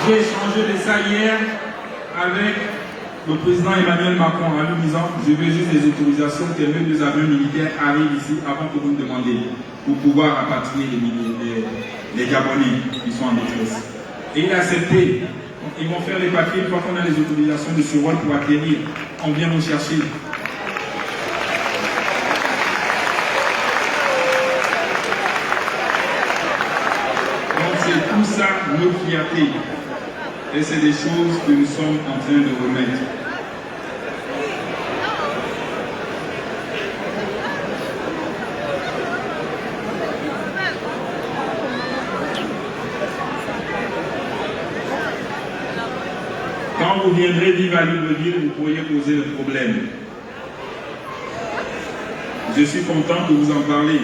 J'ai échangé de ça hier avec le président Emmanuel Macron en lui disant je veux juste des autorisations que même les avions militaires arrivent ici avant que vous me demandiez pour pouvoir rapatrier les Gabonais qui sont en détresse. Et il a accepté. Ils vont faire les papiers une fois qu'on a les autorisations de survol pour atterrir. On vient nous chercher. Donc c'est tout ça nos fiertés. Et c'est des choses que nous sommes en train de remettre. Quand vous viendrez vivre à Libreville, vous pourriez poser le problème. Je suis content que vous en parlez.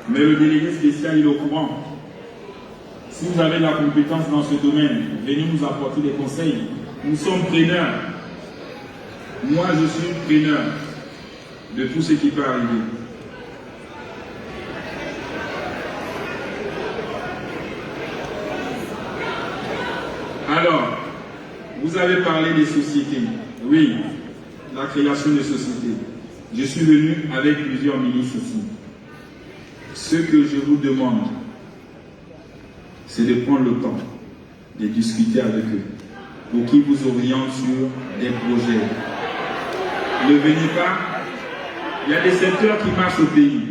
Mais le délégué spécial, il est au courant. Si vous avez de la compétence dans ce domaine, venez nous apporter des conseils. Nous sommes preneurs. Moi, je suis preneur de tout ce qui peut arriver. Alors, vous avez parlé des sociétés. Oui, la création des sociétés. Je suis venu avec plusieurs ministres ici. Ce que je vous demande, c'est de prendre le temps de discuter avec eux pour qu'ils vous orientent sur des projets. Ne venez pas. Il y a des secteurs qui marchent au pays.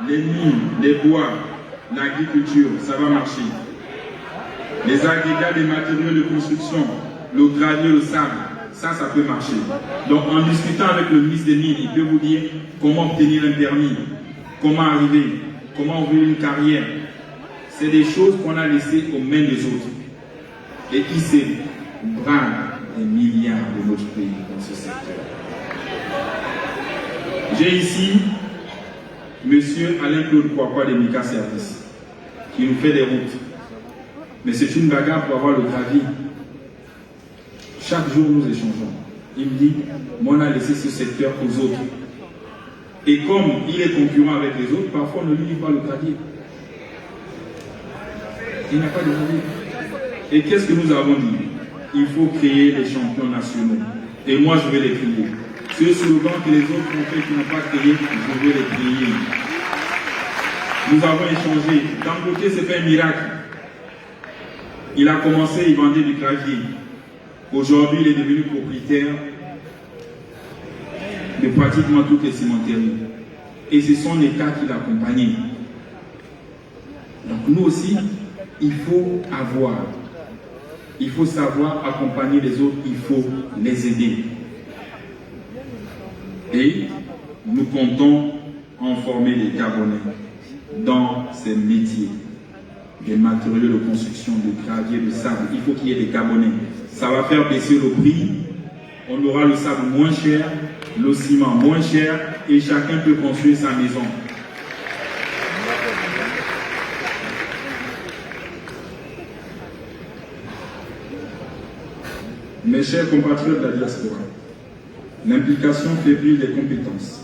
Les mines, les bois, l'agriculture, ça va marcher. Les agrégats des matériaux de construction, le gravier, le sable, ça peut marcher. Donc en discutant avec le ministre des Mines, il peut vous dire comment obtenir un permis, comment arriver, comment ouvrir une carrière. C'est des choses qu'on a laissées aux mains des autres et qui se bradent des milliards de notre pays dans ce secteur. J'ai ici M. Alain-Claude Kouakoué de Mika Service qui nous fait des routes. Mais c'est une bagarre pour avoir le gravier. Chaque jour, nous échangeons. Il me dit, moi, on a laissé ce secteur aux autres. Et comme il est concurrent avec les autres, parfois, on ne lui livre pas le gravier. Il n'a pas de gravier. Et qu'est-ce que nous avons dit? Il faut créer les champions nationaux. Et moi, je vais les créer. Ce slogan que les autres ont fait qui n'ont pas créé, je vais les créer. Nous avons échangé. D'un côté, c'est pas un miracle. Il a commencé, il vendait du gravier. Aujourd'hui, il est devenu propriétaire de pratiquement toutes les cimenteries. Et c'est son État qui l'accompagnait. Donc nous aussi, il faut savoir accompagner les autres, il faut les aider. Et nous comptons en former des Gabonais dans ces métiers. Des matériaux de construction, de gravier, de sable. Il faut qu'il y ait des Gabonais. Ça va faire baisser le prix. On aura le sable moins cher, le ciment moins cher et chacun peut construire sa maison. Mes chers compatriotes de la diaspora, l'implication fébrile des compétences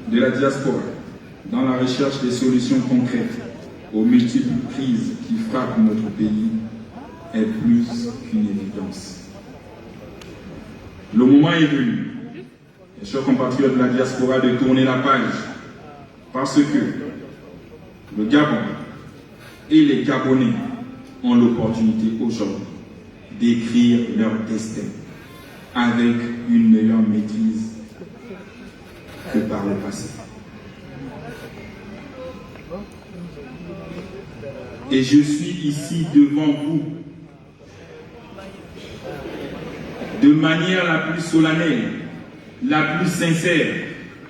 de la diaspora dans la recherche des solutions concrètes aux multiples crises qui frappent notre pays est plus qu'une évidence. Le moment est venu, mes chers compatriotes de la diaspora, de tourner la page parce que le Gabon et les Gabonais ont l'opportunité aujourd'hui d'écrire leur destin avec une meilleure maîtrise que par le passé. Et je suis ici devant vous de manière la plus solennelle, la plus sincère,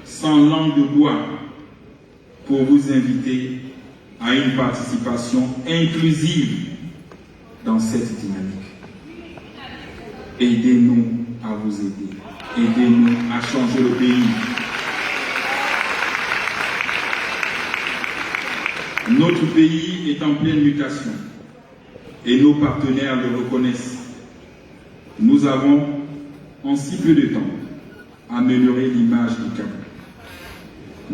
sans langue de bois, pour vous inviter à une participation inclusive dans cette dynamique. Aidez-nous à vous aider. Aidez-nous à changer le pays. Notre pays est en pleine mutation et nos partenaires le reconnaissent. Nous avons, en si peu de temps, amélioré l'image du Gabon.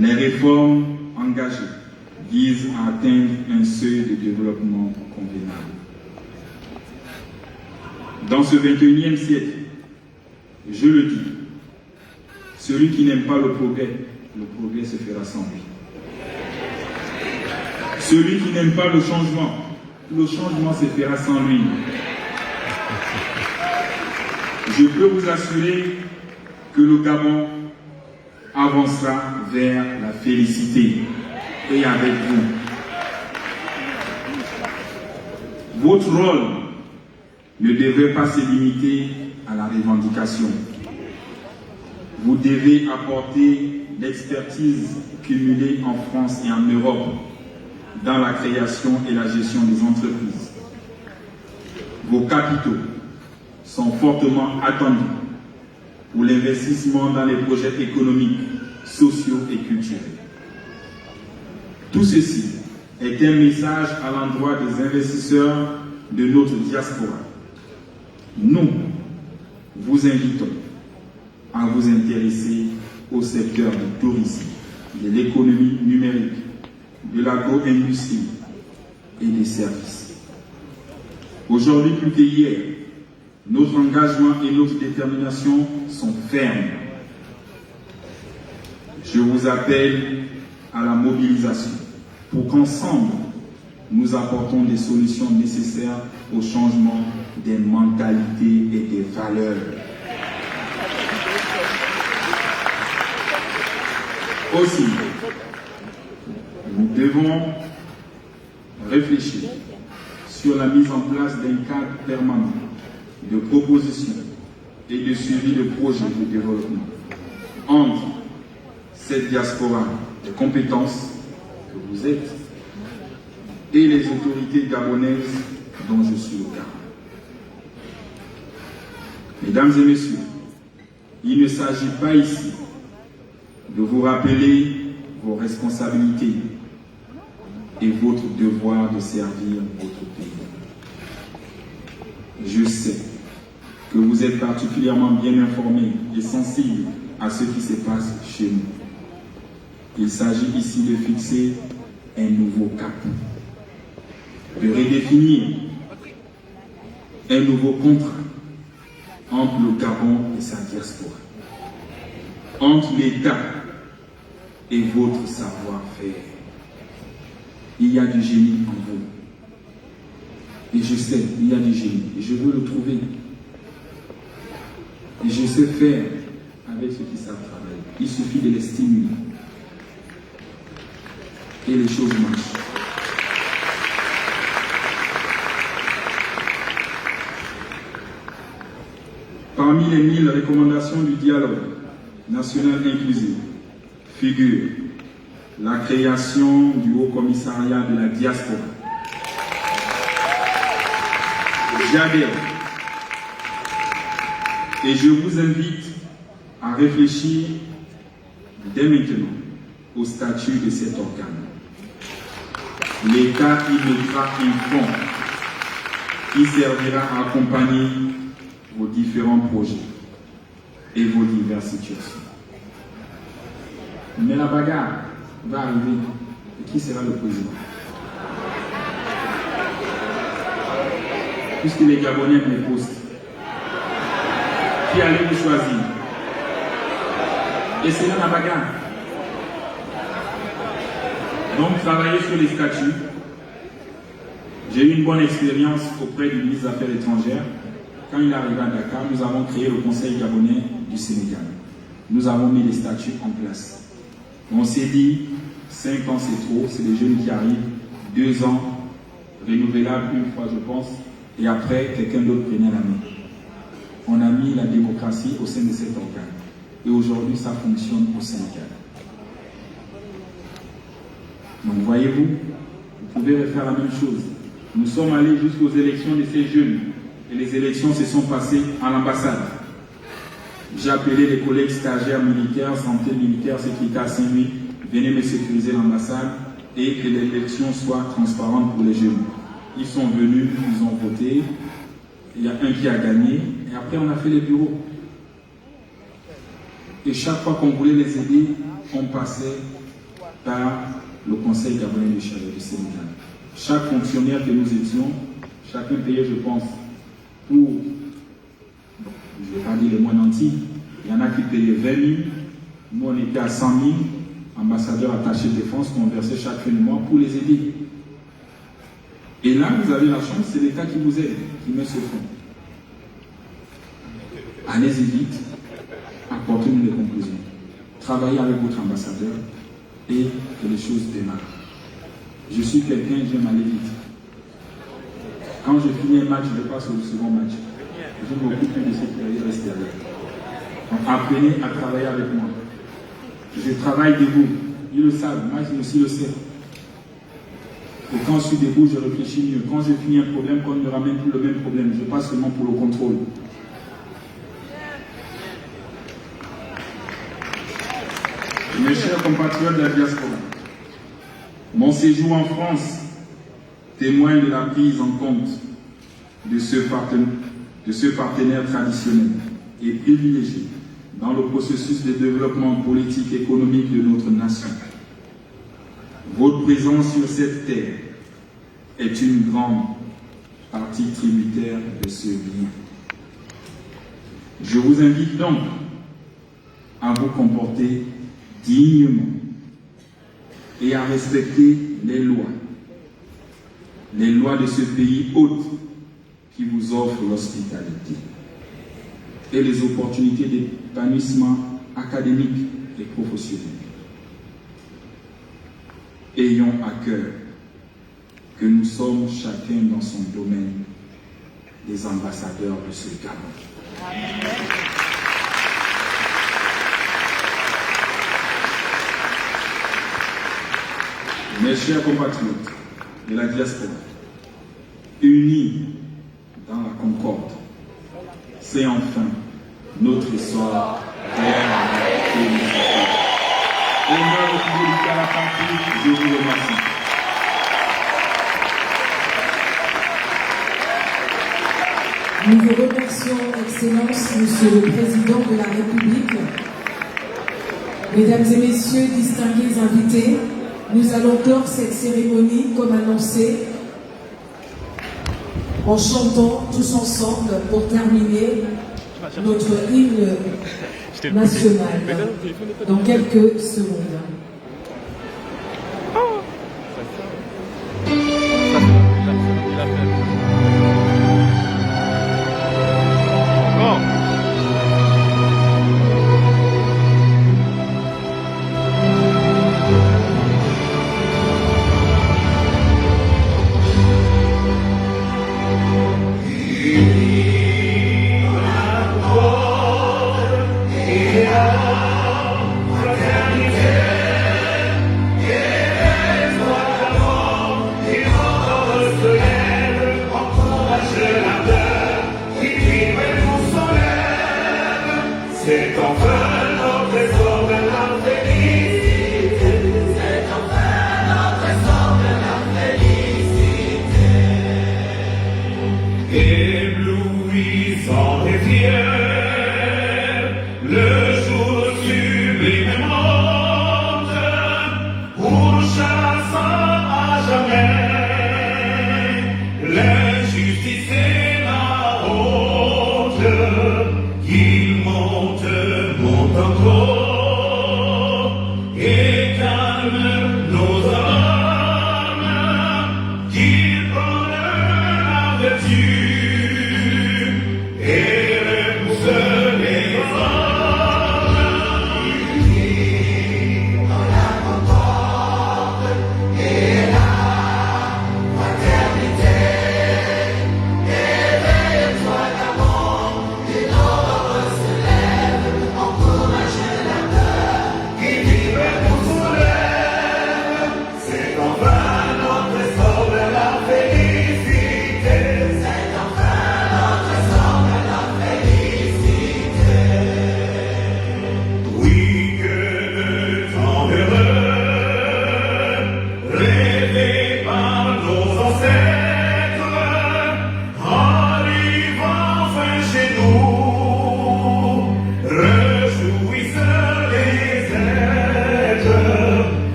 Les réformes engagées vise à atteindre un seuil de développement convenable. Dans ce 21e siècle, je le dis, celui qui n'aime pas le progrès se fera sans lui. Celui qui n'aime pas le changement se fera sans lui. Je peux vous assurer que le Gabon avancera vers la félicité et avec vous. Votre rôle ne devrait pas se limiter à la revendication. Vous devez apporter l'expertise cumulée en France et en Europe dans la création et la gestion des entreprises. Vos capitaux sont fortement attendus pour l'investissement dans les projets économiques, sociaux et culturels. Tout ceci est un message à l'endroit des investisseurs de notre diaspora. Nous vous invitons à vous intéresser au secteur du tourisme, de l'économie numérique, de l'agro-industrie et des services. Aujourd'hui plus qu'hier, notre engagement et notre détermination sont fermes. Je vous appelle à la mobilisation pour qu'ensemble, nous apportons des solutions nécessaires au changement des mentalités et des valeurs. Aussi, nous devons réfléchir sur la mise en place d'un cadre permanent de propositions et de suivi de projets de développement entre cette diaspora de compétences que vous êtes et les autorités gabonaises dont je suis le garant. Mesdames et messieurs, il ne s'agit pas ici de vous rappeler vos responsabilités et votre devoir de servir votre pays. Je sais que vous êtes particulièrement bien informés et sensibles à ce qui se passe chez nous. Il s'agit ici de fixer un nouveau cap, de redéfinir un nouveau contrat entre le Gabon et sa diaspora, entre l'État et votre savoir-faire. Il y a du génie en vous. Et je sais, il y a du génie. Et je veux le trouver. Et je sais faire avec ceux qui savent travailler. Il suffit de les stimuler. Et les choses marchent. Parmi les 1000 recommandations du dialogue national inclusif figure la création du Haut Commissariat de la diaspora. J'adhère et je vous invite à réfléchir dès maintenant au statut de cet organe. L'État y mettra un fonds qui servira à accompagner vos différents projets et vos diverses situations. Mais la bagarre va arriver. Et qui sera le président? Puisque les Gabonais me posent. Qui allez-vous choisir? Et c'est là la bagarre. Donc, travailler sur les statuts. J'ai eu une bonne expérience auprès du ministre des Affaires étrangères. Quand il est arrivé à Dakar, nous avons créé le Conseil gabonais du Sénégal. Nous avons mis les statuts en place. On s'est dit, 5 ans c'est trop, c'est les jeunes qui arrivent, 2 ans, renouvelable une fois je pense, et après quelqu'un d'autre prenait la main. On a mis la démocratie au sein de cet organe. Et aujourd'hui ça fonctionne au Sénégal. Donc voyez-vous, vous pouvez refaire la même chose. Nous sommes allés jusqu'aux élections de ces jeunes. Et les élections se sont passées à l'ambassade. J'ai appelé les collègues stagiaires militaires, santé militaire, sécurité à Saint-Louis, venez me sécuriser l'ambassade et que l'élection soit transparente pour les jeunes. Ils sont venus, ils ont voté, il y a un qui a gagné, et après on a fait les bureaux. Et chaque fois qu'on voulait les aider, on passait par le Conseil gabonais du Sénégal. Chaque fonctionnaire que nous étions, chacun payait, je pense, pour, je ne vais pas dire les mois nantis, il y en a qui payaient 20 000, nous on était à 100 000 ambassadeurs attachés de défense qu'on versait chaque fin de mois pour les aider. Et là, vous avez la chance, c'est l'État qui vous aide, qui met ce fonds. Allez-y vite, apportez-nous des conclusions. Travaillez avec votre ambassadeur et que les choses démarrent. Je suis quelqu'un, j'aime aller vite. Quand je finis un match, je passe au second match. Je ne m'occupe plus de cette période extérieure. Donc apprenez à travailler avec moi. Je travaille debout. Ils le savent, moi je aussi le sais. Et quand je suis debout, je réfléchis mieux. Quand je finis un problème, qu'on ne me ramène plus le même problème, je passe seulement pour le contrôle. Mes chers compatriotes de la diaspora, mon séjour en France témoigne de la prise en compte de ce partenaire traditionnel et privilégié dans le processus de développement politique et économique de notre nation. Votre présence sur cette terre est une grande partie tributaire de ce bien. Je vous invite donc à vous comporter dignement et à respecter les lois de ce pays hôte qui vous offre l'hospitalité et les opportunités d'épanouissement académique et professionnel. Ayons à cœur que nous sommes chacun dans son domaine des ambassadeurs de ce Gabon. Mes chers compatriotes de la diaspora, unis dans la concorde, c'est enfin notre histoire réellement félicitée. Honneur et fidélité à la patrie, je vous remercie. Nous vous remercions, Excellence, Monsieur le Président de la République. Mesdames et Messieurs, distingués invités, nous allons clore cette cérémonie comme annoncé en chantant tous ensemble pour terminer notre hymne national dans quelques secondes.